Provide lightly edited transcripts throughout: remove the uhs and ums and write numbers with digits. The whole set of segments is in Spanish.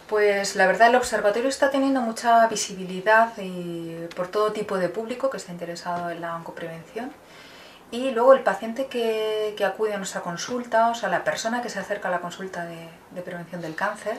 Pues la verdad el observatorio está teniendo mucha visibilidad por todo tipo de público que está interesado en la oncoprevención. Y luego el paciente que acude a nuestra consulta, o sea, la persona que se acerca a la consulta de prevención del cáncer,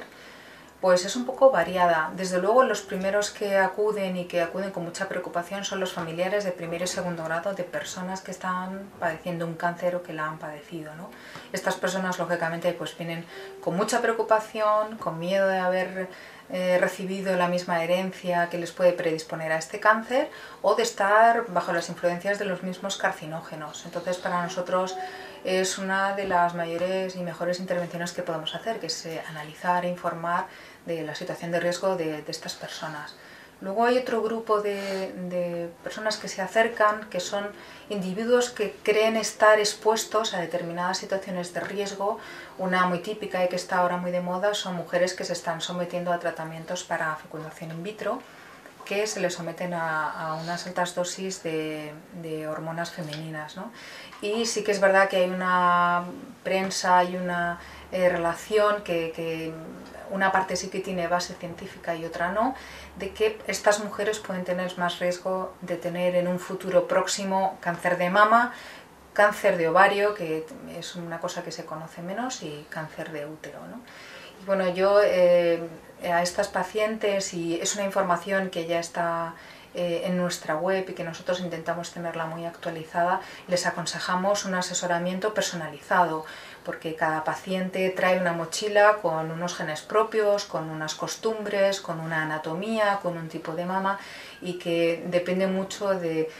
pues es un poco variada. Desde luego los primeros que acuden y que acuden con mucha preocupación son los familiares de primer y segundo grado de personas que están padeciendo un cáncer o que la han padecido, ¿no? Estas personas lógicamente pues vienen con mucha preocupación, con miedo de haber recibido la misma herencia que les puede predisponer a este cáncer o de estar bajo las influencias de los mismos carcinógenos. Entonces para nosotros es una de las mayores y mejores intervenciones que podemos hacer, que es analizar e informar de la situación de riesgo de estas personas. Luego hay otro grupo de personas que se acercan, que son individuos que creen estar expuestos a determinadas situaciones de riesgo. Una muy típica y que está ahora muy de moda son mujeres que se están sometiendo a tratamientos para fecundación in vitro, que se les someten a unas altas dosis de hormonas femeninas, ¿no? Y sí que es verdad que hay una prensa y una relación que una parte sí que tiene base científica y otra no, de que estas mujeres pueden tener más riesgo de tener en un futuro próximo cáncer de mama, cáncer de ovario, que es una cosa que se conoce menos, y cáncer de útero, ¿no? Y bueno, yo a estas pacientes, y es una información que ya está en nuestra web y que nosotros intentamos tenerla muy actualizada, les aconsejamos un asesoramiento personalizado, porque cada paciente trae una mochila con unos genes propios, con unas costumbres, con una anatomía, con un tipo de mama, y que depende mucho de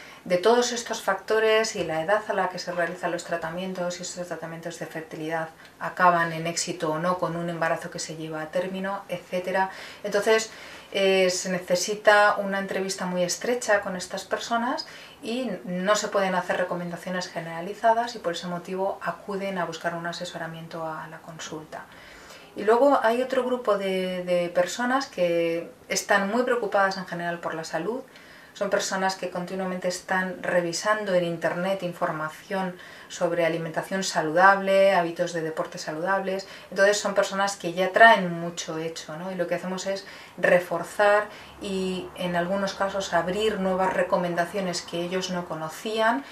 todos estos factores y la edad a la que se realizan los tratamientos, y estos tratamientos de fertilidad acaban en éxito o no con un embarazo que se lleva a término, etc. Entonces se necesita una entrevista muy estrecha con estas personas y no se pueden hacer recomendaciones generalizadas, y por ese motivo acuden a buscar un asesoramiento a la consulta. Y luego hay otro grupo de personas que están muy preocupadas en general por la salud. Son personas que continuamente están revisando en internet información sobre alimentación saludable, hábitos de deporte saludables. Entonces son personas que ya traen mucho hecho, ¿no? Y lo que hacemos es reforzar y en algunos casos abrir nuevas recomendaciones que ellos no conocían,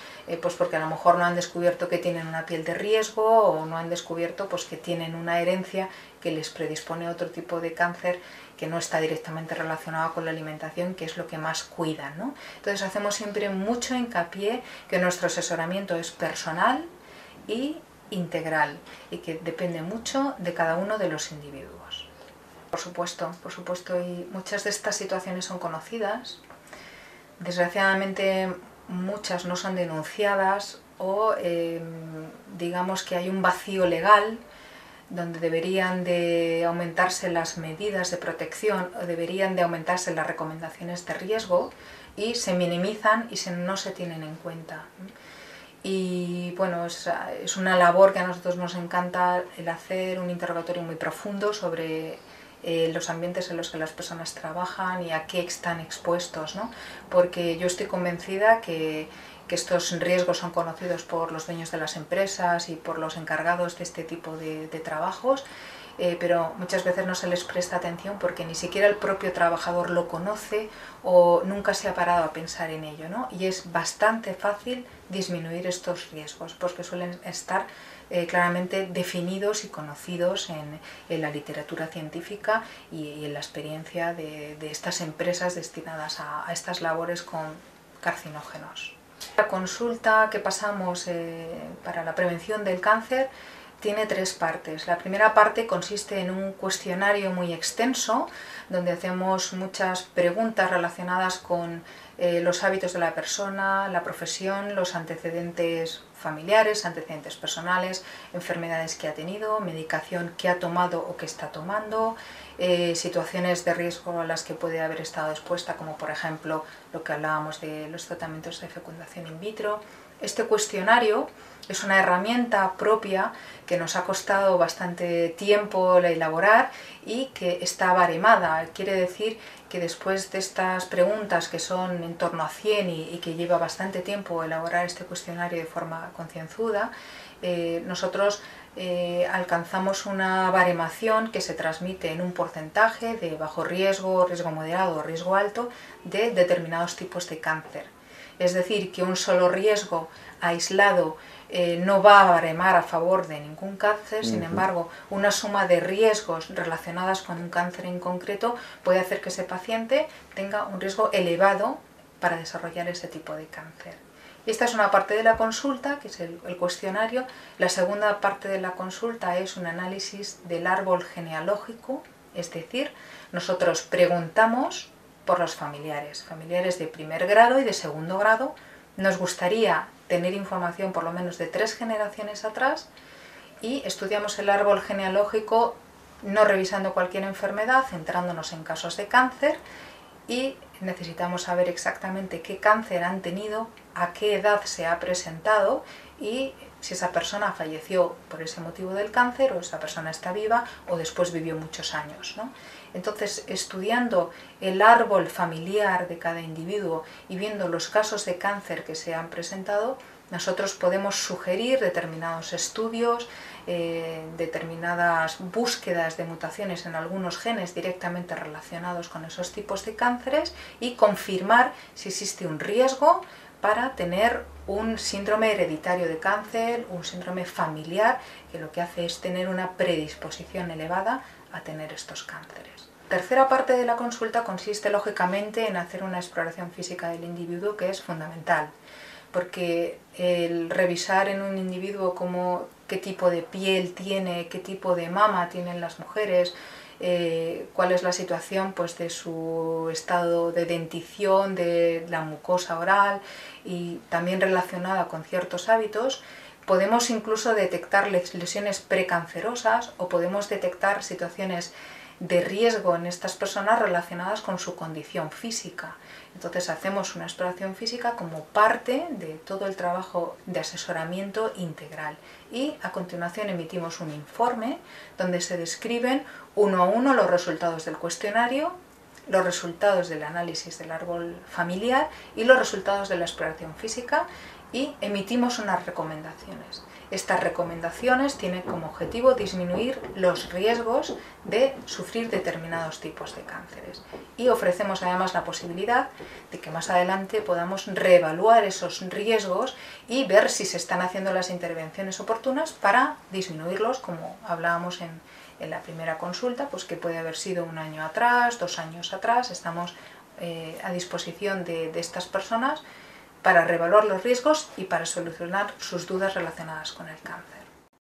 pues porque a lo mejor no han descubierto que tienen una piel de riesgo, o no han descubierto pues que tienen una herencia que les predispone a otro tipo de cáncer que no está directamente relacionado con la alimentación, que es lo que más cuidan, ¿no? Entonces hacemos siempre mucho hincapié que nuestro asesoramiento es personal y integral, y que depende mucho de cada uno de los individuos. Por supuesto, y muchas de estas situaciones son conocidas. Desgraciadamente muchas no son denunciadas, o digamos que hay un vacío legal donde deberían de aumentarse las medidas de protección o deberían de aumentarse las recomendaciones de riesgo, y se minimizan y no se tienen en cuenta. Y bueno, es una labor que a nosotros nos encanta, el hacer un interrogatorio muy profundo sobre los ambientes en los que las personas trabajan y a qué están expuestos, ¿no? Porque yo estoy convencida que estos riesgos son conocidos por los dueños de las empresas y por los encargados de este tipo de trabajos, pero muchas veces no se les presta atención porque ni siquiera el propio trabajador lo conoce o nunca se ha parado a pensar en ello, ¿no? Y es bastante fácil disminuir estos riesgos porque suelen estar claramente definidos y conocidos en la literatura científica y en la experiencia de estas empresas destinadas a estas labores con carcinógenos. La consulta que pasamos para la prevención del cáncer tiene 3 partes. La primera parte consiste en un cuestionario muy extenso, donde hacemos muchas preguntas relacionadas con los hábitos de la persona, la profesión, los antecedentes familiares, antecedentes personales, enfermedades que ha tenido, medicación que ha tomado o que está tomando, situaciones de riesgo a las que puede haber estado expuesta, como por ejemplo lo que hablábamos de los tratamientos de fecundación in vitro. Este cuestionario es una herramienta propia que nos ha costado bastante tiempo elaborar y que está baremada. Quiere decir que después de estas preguntas, que son en torno a 100 y que lleva bastante tiempo elaborar este cuestionario de forma concienzuda, nosotros alcanzamos una baremación que se transmite en un porcentaje de bajo riesgo, riesgo moderado o riesgo alto de determinados tipos de cáncer. Es decir, que un solo riesgo aislado no va a baremar a favor de ningún cáncer, sin embargo, una suma de riesgos relacionadas con un cáncer en concreto puede hacer que ese paciente tenga un riesgo elevado para desarrollar ese tipo de cáncer. Y esta es una parte de la consulta, que es el cuestionario. La segunda parte de la consulta es un análisis del árbol genealógico, es decir, nosotros preguntamos por los familiares de primer grado y de segundo grado. Nos gustaría tener información por lo menos de 3 generaciones atrás y estudiamos el árbol genealógico no revisando cualquier enfermedad, centrándonos en casos de cáncer, y necesitamos saber exactamente qué cáncer han tenido, a qué edad se ha presentado y si esa persona falleció por ese motivo del cáncer o esa persona está viva o después vivió muchos años, ¿no? Entonces, estudiando el árbol familiar de cada individuo y viendo los casos de cáncer que se han presentado, nosotros podemos sugerir determinados estudios, determinadas búsquedas de mutaciones en algunos genes directamente relacionados con esos tipos de cánceres y confirmar si existe un riesgo para tener un síndrome hereditario de cáncer, un síndrome familiar, que lo que hace es tener una predisposición elevada a tener estos cánceres. La tercera parte de la consulta consiste lógicamente en hacer una exploración física del individuo, que es fundamental, porque el revisar en un individuo como qué tipo de piel tiene, qué tipo de mama tienen las mujeres, cuál es la situación pues, de su estado de dentición, de la mucosa oral y también relacionada con ciertos hábitos, podemos incluso detectar lesiones precancerosas o podemos detectar situaciones de riesgo en estas personas relacionadas con su condición física. Entonces hacemos una exploración física como parte de todo el trabajo de asesoramiento integral y a continuación emitimos un informe donde se describen uno a uno los resultados del cuestionario, los resultados del análisis del árbol familiar y los resultados de la exploración física y emitimos unas recomendaciones. Estas recomendaciones tienen como objetivo disminuir los riesgos de sufrir determinados tipos de cánceres y ofrecemos además la posibilidad de que más adelante podamos reevaluar esos riesgos y ver si se están haciendo las intervenciones oportunas para disminuirlos, como hablábamos en la primera consulta, pues que puede haber sido 1 año atrás, 2 años atrás. Estamos a disposición de estas personas para reevaluar los riesgos y para solucionar sus dudas relacionadas con el cáncer.